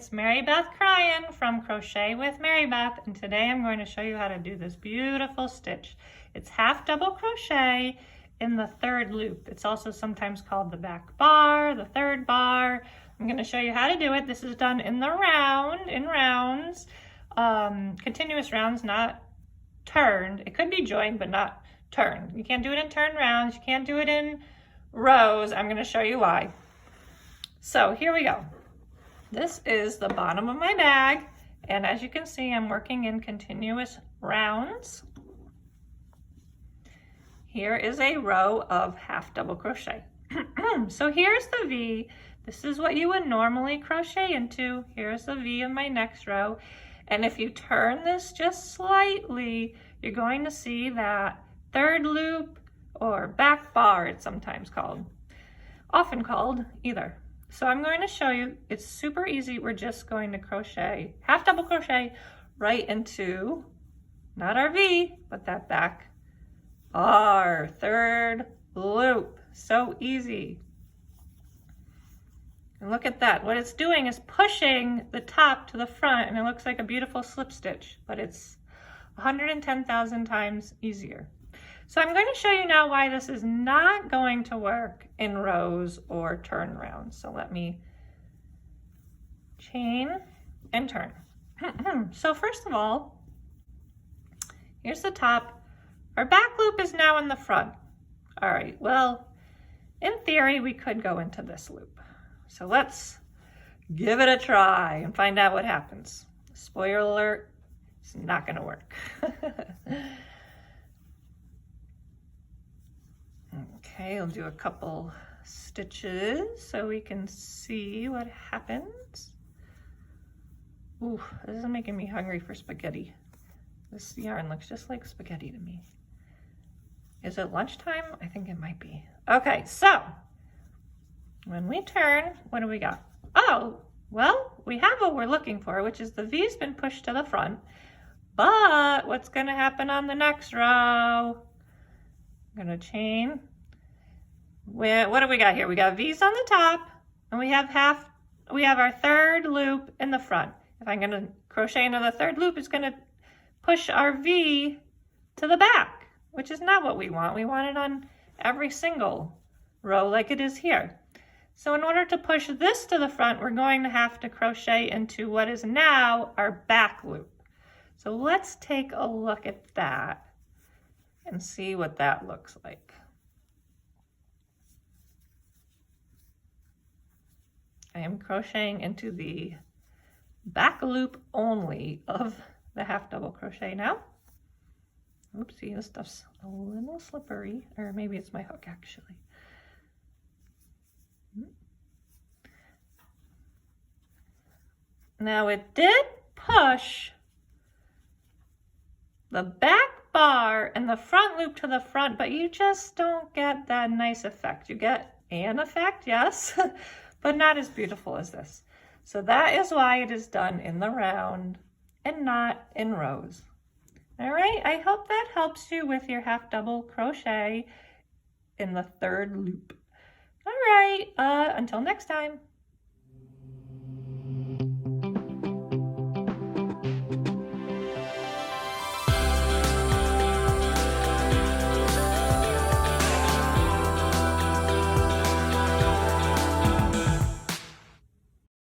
it's Mary Beth Cryan from Crochet with Mary Beth, and today I'm going to show you how to do this beautiful stitch. It's half double crochet in the third loop. It's also sometimes called the back bar, the third bar. I'm going to show you how to do it. This is done in the round, in rounds, continuous rounds, not turned. It could be joined, but not turned. You can't do it in turned rounds. You can't do it in rows. I'm going to show you why. So here we go. This is the bottom of my bag, and as you can see, I'm working in continuous rounds. Here is a row of half double crochet. So here's the V. This is what you would normally crochet into. Here's the V of my next row. And if you turn this just slightly, you're going to see that third loop, or back bar it's sometimes called, often called either. So I'm going to show you, it's super easy. We're just going to crochet, half double crochet right into, not our V, but that back our third loop. So easy. And look at that. What it's doing is pushing the top to the front, and it looks like a beautiful slip stitch, but it's 110,000 times easier. So I'm going to show you now why this is not going to work in rows or turn rounds. So let me chain and turn. So first of all, here's the top. Our back loop is now in the front. All right, well, in theory, we could go into this loop. So let's give it a try and find out what happens. Spoiler alert, it's not gonna work. Okay, I'll do a couple stitches so we can see what happens. Ooh, this is making me hungry for spaghetti. This yarn looks just like spaghetti to me. Is it lunchtime? I think it might be. Okay, so when we turn, what do we got? Oh, well, we have what we're looking for, which is the V's been pushed to the front. But what's gonna happen on the next row? I'm gonna chain. What do we got here? We got V's on the top, and we have our third loop in the front. If I'm gonna crochet into the third loop, it's gonna push our V to the back, which is not what we want. We want it on every single row like it is here. So in order to push this to the front, we're going to have to crochet into what is now our back loop. So let's take a look at that and see what that looks like. I am crocheting into the back loop only of the half double crochet now. Oopsie, this stuff's a little slippery, or maybe it's my hook actually. Now it did push the back bar and the front loop to the front, but you just don't get that nice effect. You get an effect, yes, but not as beautiful as this. So that is why it is done in the round and not in rows. All right, I hope that helps you with your half double crochet in the third loop. All right, until next time.